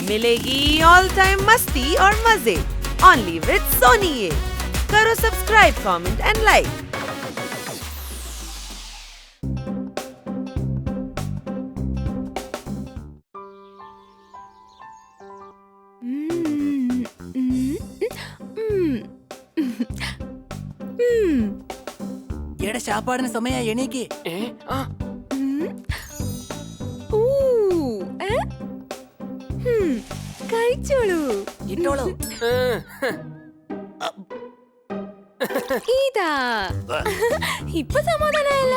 मिलेगी all time मस्ती और मजे ओनली विद सोनी ये। करो सब्सक्राइब, कमेंट एंड लाइक। എടാ ശാപ്പാടിന് സമയായി എണീക്ക്. കഴിച്ചോളൂ. ഇട്ടോളൂ. ഇതാ ഇപ്പൊ സമാധാനായല്ല.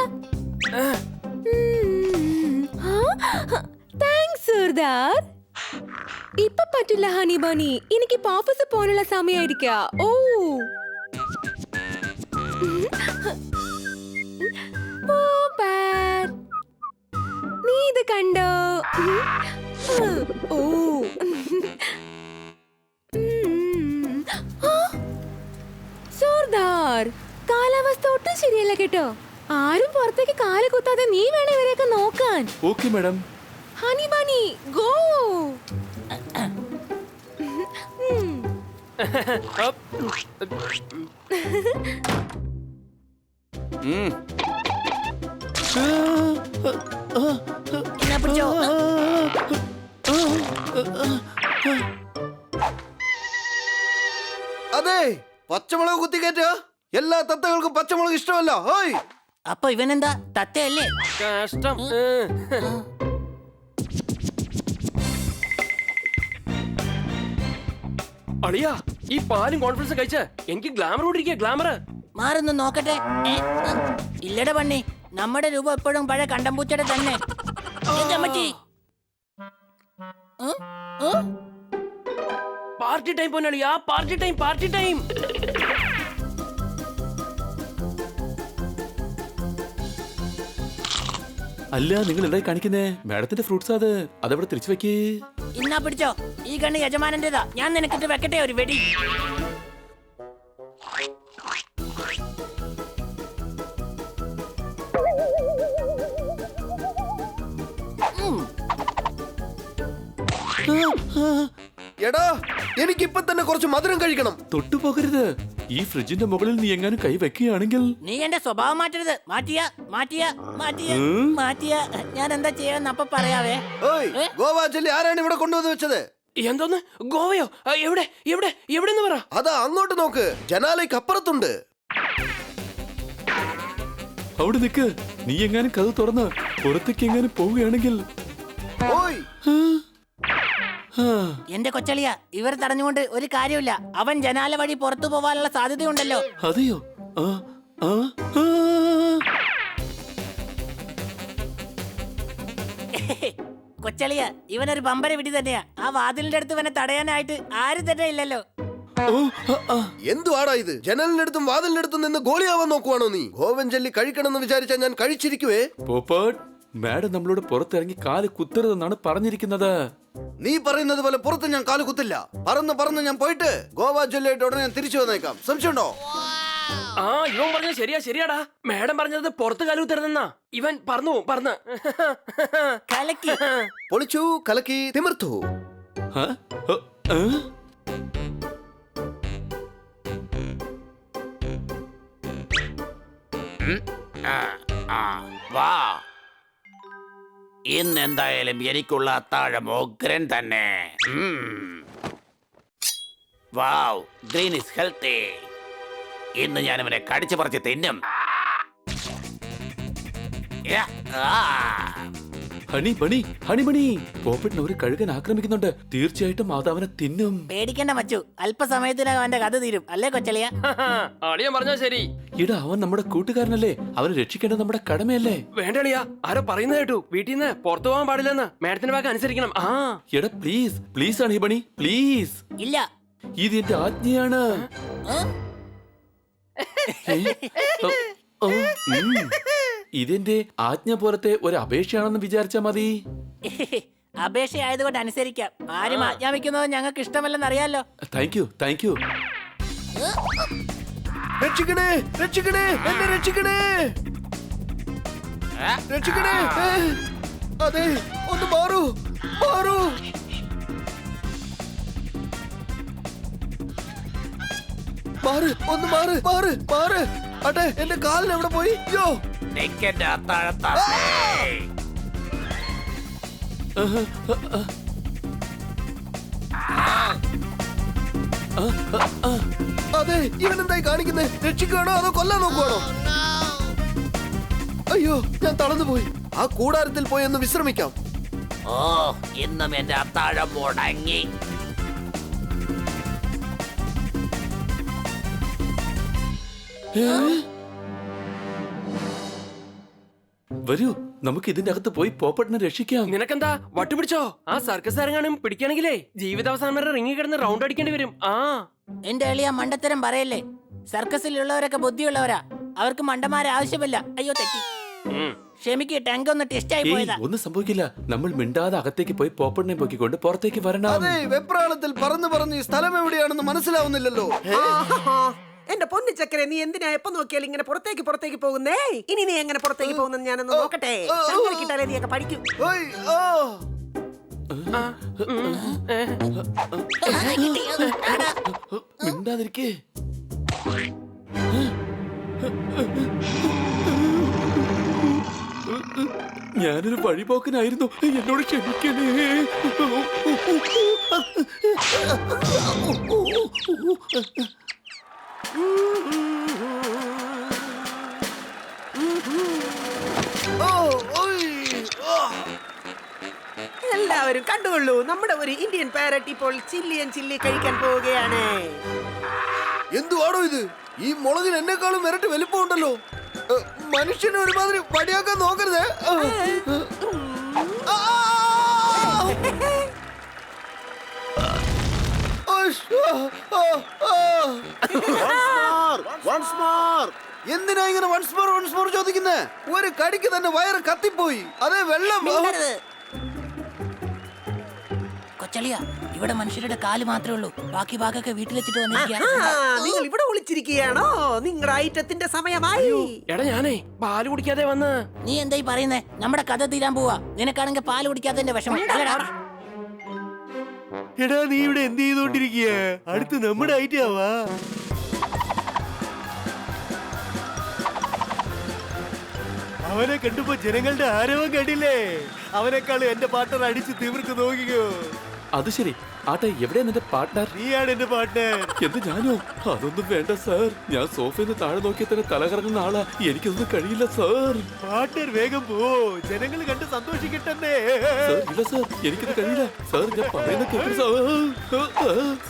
താങ്ക്സ് സർദാർ. ഇപ്പൊ പറ്റില്ല ഹണി ബണി, എനിക്ക് ഓഫീസിൽ പോകാനുള്ള സമയമായിരിക്ക. ഓ നീ ഇത് കണ്ടോ? ഓ സർദാർ, കാലാവസ്ഥ ഒട്ടും ശരിയല്ല കേട്ടോ. ആരും പുറത്തേക്ക് കാല് കുത്താതെ നീ വേണം ഇവരെയൊക്കെ നോക്കാൻ. Okay madam. Honey bunny go. എന്നാ പിടിച്ചോ. അതെ, പച്ചമുളക് കുത്തിക്കയറ്റ. എല്ലാ തത്തകൾക്കും പച്ചമുളക് ഇഷ്ടമല്ല. അപ്പൊ ഇവനെന്താ തത്തയല്ലേ? കഷ്ടം. അളിയാ, ഈ പാലും കോൺഫിഡൻസ് കഴിച്ച എനിക്ക് ഗ്ലാമർ കൂടിയിരിക്കുക. ഗ്ലാമർ മാറൊന്ന് നോക്കട്ടെ. ഇല്ലട പണ്ണി, നമ്മുടെ രൂപ എപ്പോഴും പഴയ കണ്ടംപൂച്ചയുടെ തന്നെ. പാർട്ടി ടൈം പോന്നളിയാ, പാർട്ടി ടൈം, പാർട്ടി ടൈം. അല്ല, നിങ്ങൾ എന്തായി കാണിക്കുന്നേ? മാഡത്തിന്റെ ഫ്രൂട്ട്സ് അതവിടെ തിരിച്ചു വെക്കേ. ഇന്നാ പിടിച്ചോ. ഈ കണ്ണ് യജമാനന്റേതാ. ഞാൻ നിനക്കിട്ട് വെക്കട്ടെ ഒരു വെടി. എടാ, എനിക്കിപ്പൊ തന്നെ കുറച്ച് മധുരം കഴിക്കണം. തൊട്ടു പോകരുത്. ഈ ഫ്രിഡ്ജിന്റെ മുകളിൽ നീ എങ്ങാനും കൈ വെക്കുകയാണെങ്കിൽ നീ എന്റെ സ്വഭാവം മാറ്റരുത്. മാറ്റിയ ഞാൻ എന്താ ചെയ്യാന്ന് അപ്പൊ പറയാവേ. ഗോവ ജെല്ലി ആരാണ് ഇവിടെ കൊണ്ടുവന്ന് വെച്ചത്? എന്തോന്ന്? ഗോവയോ? എവിടെ എവിടെ എവിടെന്ന് പറ. അതാ അങ്ങോട്ട് നോക്ക്, ജനാലയ്ക്ക് അപ്പുറത്തുണ്ട്. അവിടെ നിക്ക്. നീ എങ്ങാനും കഥ തുറന്ന് പുറത്തേക്ക് എങ്ങാനും പോവുകയാണെങ്കിൽ. എന്റെ കൊച്ചളിയ, ഇവർ തടഞ്ഞുകൊണ്ട് ഒരു കാര്യമില്ല. അവൻ ജനാല വഴി പുറത്തു പോവാനുള്ള സാധ്യതയുണ്ടല്ലോ. അതെയോ? കൊച്ചളിയ, ഇവനൊരു ബമ്പര വിടി തന്നെയാ. ആ വാതിലിന്റെ അടുത്ത് ഇവനെ തടയാനായിട്ട് ആരും തന്നെ ഇല്ലല്ലോ. എന്തുവാടാ ഇത്? ജനലിനടുത്തും വാതിലിനടുത്തും നിന്ന് ഗോളിയാവാൻ നോക്കുവാണോ നീ? ഗോവൻ ജെല്ലി കഴിക്കണമെന്ന് വിചാരിച്ചാൽ ഞാൻ കഴിച്ചിരിക്കുവേ. പോപ്പട്ട്, മാഡം നമ്മളോട് പുറത്തിറങ്ങി കാല് കുത്തരുതെന്നാണ് പറഞ്ഞിരിക്കുന്നത്. നീ പറയുന്നത് പോലെ പുറത്ത് ഞാൻ കാല് കുത്തില്ല. പറന്ന് ഞാൻ പോയിട്ട് ഗോവ ജെല്ലിയായിട്ട് ഉടനെ ഞാൻ തിരിച്ചു വന്നേക്കാം. സംശയമുണ്ടോ? ഇവൻ പറഞ്ഞത് ശരിയാടാ. മാഡം പറഞ്ഞത് പുറത്ത് കാല് കുത്തരുതെന്നാ. ഇവൻ പറന്ന് കലക്കി പൊളിച്ചു, കലക്കി, തിമിർത്തു. ഇന്ന് എന്തായാലും എനിക്കുള്ള അത്താഴം ഉഗ്രൻ തന്നെ. വാവ്, ഗ്രീൻ ഈസ് ഹെൽത്തി. ഇന്ന് ഞാൻ ഇവനെ കടിച്ചു പറിച്ച് തിന്നും. ഹണിമണി, പോപ്പറ്റിനെ ഒരു കഴുകൻ ആക്രമിക്കുന്നുണ്ട്. തീർച്ചയായിട്ടും അത് അവനെ തിന്നും. പേടിക്കണ്ട മച്ചു, അല്പസമയത്തിനകം അവന്റെ കഥ തീരും. അല്ലേ കൊച്ചളിയ? അളിയൻ പറഞ്ഞാ ശരി. ഇടാ, അവൻ നമ്മുടെ കൂട്ടുകാരനല്ലേ. അവനെ രക്ഷിക്കേണ്ടത് നമ്മുടെ കടമയല്ലേ? വേണ്ടളിയാ, ആരോ പറയുന്നത് കേട്ടു വീട്ടിൽ നിന്ന് പുറത്തു പോകാൻ പാടില്ലെന്ന്. മാഡത്തിന്റെ വാക്ക് അനുസരിക്കണം. എടാ പ്ലീസ് ഹണിമണി, പ്ലീസ്. ഇല്ല, ഇത് എന്റെ ആജ്ഞയാണ്. ഇതെന്റെ ആജ്ഞ പോലത്തെ ഒരു അപേക്ഷയാണെന്ന് വിചാരിച്ചാ മതി. അപേക്ഷയായതുകൊണ്ട് അനുസരിക്കാം. ആരും ആജ്ഞാപിക്കുന്നത് ഞങ്ങൾക്ക് ഇഷ്ടമല്ലെന്ന് അറിയാലോ. Thank you. രക്ഷിക്കണേ, എന്നെ രക്ഷിക്കണേ. അതെ, ഒന്ന് മാറൂ. മാറ്, ഒന്ന് മാറ്, മാറ്, മാറ്. അട്ടെ, എന്റെ കാലിന് എവിടെ പോയി? യോ, നിക്കെന്റെ അത്താഴത്താഴേ. അതെ, ഇവൻ എന്തായി കാണിക്കുന്നേ? രക്ഷിക്കുകയാണോ അതോ കൊല്ലാൻ നോക്കുവാണോ? അയ്യോ, ഞാൻ തളർന്നു പോയി. ആ കൂടാരത്തിൽ പോയി ഒന്ന് വിശ്രമിക്കാം. ഓ, ഇന്നും എന്റെ അത്താഴം മുടങ്ങി. വരൂ, നമുക്ക് ഇതിന്റെ അകത്ത് പോയി പോപ്പട്ടിനെ രക്ഷിക്കാം. നിനക്കെന്താ വട്ടുപിടിച്ചോ? ആ സർക്കസ് ഇറങ്ങാനും പിടിക്കണെങ്കിലേ ജീവിതാവസാനം വരെ റിങ്ങി കിടന്ന് റൗണ്ട് അടിക്കേണ്ടി വരും. ആ എന്റെ എളിയ മണ്ടത്തരം പറയല്ലേ. സർക്കസിലുള്ളവരൊക്കെ ബുദ്ധിയുള്ളവരാ. അവർക്ക് മണ്ടന്മാരെ ആവശ്യമില്ല. അയ്യോ തെറ്റി. ക്ഷമിക്ക്, ടാങ്ക് ഒന്ന് ടെസ്റ്റ് ആയി ഏയ്, പോയതാ. ഒന്നും സംഭവിക്കില്ല. നമ്മൾ മിണ്ടാതെ അകത്തേക്ക് പോയി പോപ്പട്ടിനെ പൊക്കിക്കൊണ്ട് പുറത്തേക്ക് വരണം. അതെ, വെപ്രാളത്തിൽ പറന്ന് പറഞ്ഞ് ഈ സ്ഥലം എവിടെയാണെന്ന് മനസ്സിലാവുന്നില്ലല്ലോ. എന്റെ പൊന്നു ചക്കരെ, നീ എന്തിനാ എപ്പോ നോക്കിയാലും ഇങ്ങനെ പുറത്തേക്ക് പോകുന്നേ? ഇനി നീ എങ്ങനെ പുറത്തേക്ക് പോകുന്നെന്ന് ഞാനൊന്ന് നോക്കട്ടെ. കിട്ടാലേ നീ ഒക്കെ പഠിക്കും. ഓയ്, ആ. മിണ്ടാതിരിക്കേ. ഞാനൊരു വഴിപോക്കനായിരുന്നു, എന്നോട് ക്ഷമിക്കണേ. ഓ, ഓയ്, ആ. എല്ലാവരും കണ്ടുകൊള്ളൂ, നമ്മുടെ ഒരു ഇന്ത്യൻ പാരറ്റ് ഇപ്പോൾ ചില്ലി കഴിക്കാൻ പോവുകയാണ്. എന്തുവാണോ ഇത്? ഈ മുളകിന് എന്നെക്കാളും ഇരട്ടി വലിപ്പമുണ്ടല്ലോ. മനുഷ്യനെ ഒരുമാതിരി പടിയാക്കാൻ നോക്കരുത്. എന്തിനാ ഇങ്ങനെ വൺസ് മോർ ചോദിക്കുന്നേ? ഒരു കടിക്ക് തന്നെ വയറ് കത്തിപ്പോയി. അതേ, വെള്ളം. കൊച്ചളിയ, ഇവിടെ മനുഷ്യരുടെ കാല് മാത്രമേ ഉള്ളൂ. ബാക്കി ഭാഗമൊക്കെ വീട്ടിൽ വെച്ചിട്ട് വന്നിരിക്കുക. നിങ്ങൾ ഇവിടെ ഒളിച്ചിരിക്കുകയാണോ? നിങ്ങളുടെ ഐറ്റത്തിന്റെ സമയമായി. എടാ, ഞാനേ പാല് കുടിക്കാതെ വന്ന്. നീ എന്തായി പറയുന്നേ? നമ്മുടെ കഥ തീരാൻ പോവാ. നിനക്കാണെങ്കിൽ പാല് കുടിക്കാത്തതിന്റെ വിഷമം. അല്ലടാ. എടാ, നീ ഇവിടെ എന്ത് ചെയ്തോണ്ടിരിക്കുക? അടുത്ത് നമ്മുടെ ഐറ്റാവാ. അവനെ കണ്ടപ്പോ ജനങ്ങളുടെ ആരവം കണ്ടില്ലേ? അവനെക്കാളും എന്റെ പാർട്ണർ അടിച്ച് തീവ്രക്ക് നോക്കിക്കോ. അത് ശരി. ആട്ടെ, എവിടെയാ നിന്റെ പാർട്ട്ണർ? നീയാണ് എന്റെ പാർട്ണർ. എന്ത്, ഞാനോ? അതൊന്നും വേണ്ട സാർ. ഞാൻ സോഫയിൽ നിന്ന് താഴെ നോക്കിയാൽ തന്നെ തല കറങ്ങുന്ന ആളാ. എനിക്കൊന്നും കഴിയില്ല സാർ. പാർട്ണർ വേഗം പോ, ജനങ്ങൾ കണ്ട് സന്തോഷിക്കട്ടെ. സാർ, ഇല്ല സാർ, എനിക്കത് കഴിയില്ല സാർ. ഞാൻ പറയുന്ന കേൾക്കും സാർ.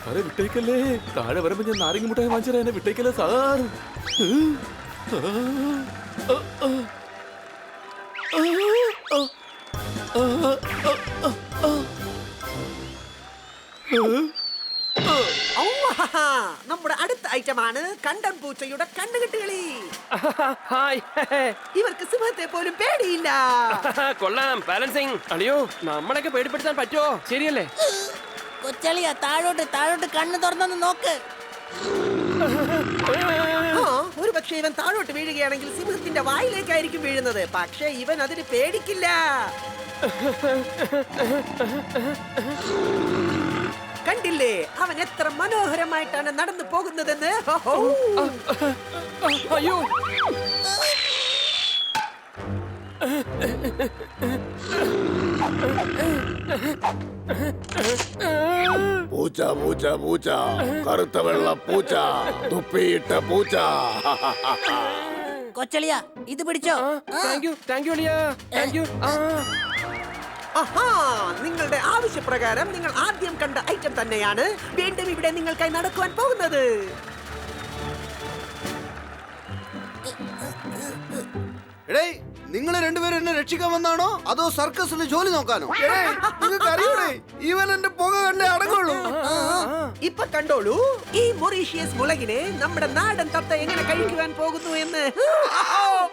സാറെ, വിട്ടേക്കല്ലേ. താഴെ വരുമ്പോ ഞാൻ നാരങ്ങ മുട്ടായി വാങ്ങിച്ചാൽ എന്നെ വിട്ടേക്കല്ലേ സാർ. നമ്മുടെ അടുത്ത ഐറ്റമാണ് കണ്ടൻ പൂച്ചയുടെ കണ്ണുകെട്ടുകളി. ഹായ്. ഇവർക്ക് സിംഹത്തെ പോലും പേടിയില്ല. കൊള്ളാം, ബാലൻസിങ്. അളിയോ, നമ്മളൊക്കെ പേടിപ്പെടുത്താൻ പറ്റുമോ? ശരിയല്ലേ? കൊച്ചളിയ, താഴോട്ട് കണ്ണ് തുറന്നൊന്ന് നോക്ക്. ഒരു പക്ഷേ ഇവൻ താഴോട്ട് വീഴുകയാണെങ്കിൽ സിംഹത്തിന്റെ വായിലേക്കായിരിക്കും വീഴുന്നത്. പക്ഷേ ഇവൻ അതിന് പേടിക്കില്ല. കണ്ടില്ലേ അവൻ എത്ര മനോഹരമായിട്ടാണ് നടന്നു പോകുന്നതെന്ന്. അയ്യോ, പൂച്ച പൂച്ച പൂച്ച, കറുത്ത വെള്ള പൂച്ച, തുപ്പിയിട്ട പൂച്ച. കൊച്ചളിയ, ഇത് പിടിച്ചോ. താങ്ക് യു അളിയാ, താങ്ക് യു. ആഹാ, നിങ്ങളുടെ ആവശ്യപ്രകാരം നിങ്ങൾ ആദ്യം കണ്ട ഐറ്റം തന്നെയാണ് വീണ്ടും ഇവിടെ നിങ്ങൾക്കായി നടക്കുവാൻ പോകുന്നത്. എടേ, നിങ്ങൾ രണ്ടുപേരും എന്നെ രക്ഷിക്കാൻ വന്നാണോ അതോ സർക്കസിൽ ജോലി നോക്കാനോ? നിങ്ങൾക്ക് അറിയൂടെ, ഇവൻ എന്റെ പുക കണ്ടേ അടങ്ങുള്ളൂ. ഇപ്പൊ കണ്ടോളൂ, ഈ മൊറീഷ്യസ് മുളകിനെ നമ്മുടെ നാടൻ തത്ത എങ്ങനെ കഴിക്കുവാൻ പോകുന്നു എന്ന്.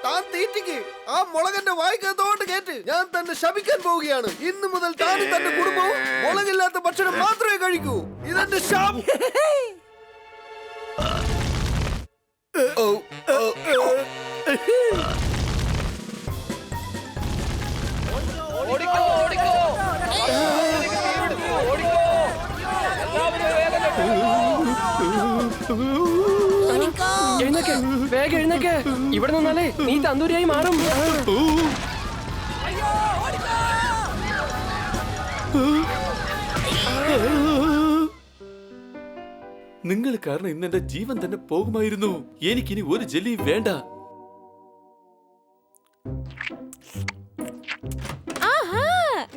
താൻ തീറ്റിക്ക് ആ മുളകന്റെ വായിക്കകത്തോട്ട് കേട്ട് ഞാൻ തന്നെ ശപിക്കാൻ പോവുകയാണ്. ഇന്നു മുതൽ താനും തന്റെ കുടുംബവും മുളകില്ലാത്ത ഭക്ഷണം മാത്രമേ കഴിക്കൂ. ഇതെന്റെ ശാപം. ഓടിക്കോ. എഴുന്നേക്ക്, വേഗം എഴുന്നേക്ക്. ഇവിടെ നിന്നാലേ നീ തന്തൂരിയായി മാറും. നിങ്ങൾ കാരണം ഇന്ന് എന്റെ ജീവൻ തന്നെ പോകുമായിരുന്നു. എനിക്കിനി ഒരു ജെല്ലി വേണ്ട. ആഹാ,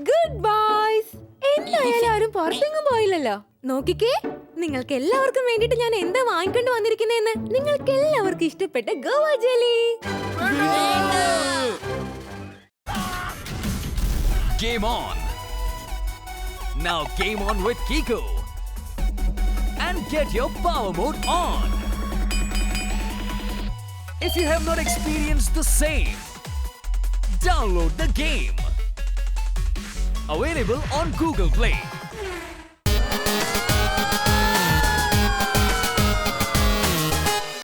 ഗുഡ് ബോയ്സ്. എന്തായാലും ആരും പുറത്തെങ്ങും പോയില്ലല്ലോ. നോക്കിക്കേ, നിങ്ങൾക്ക് എല്ലാവർക്കും വേണ്ടിട്ട് ഞാൻ എന്താ വാങ്ങിക്കൊണ്ട് വന്നിരിക്കുന്നതെന്ന്. നിങ്ങൾക്ക് എല്ലാവർക്കും ഇഷ്ടപ്പെട്ട Goa jelly. Game on. Now game on with Kiko. And get your power mode on. If you have not experienced the same, download the game. Available on Google Play.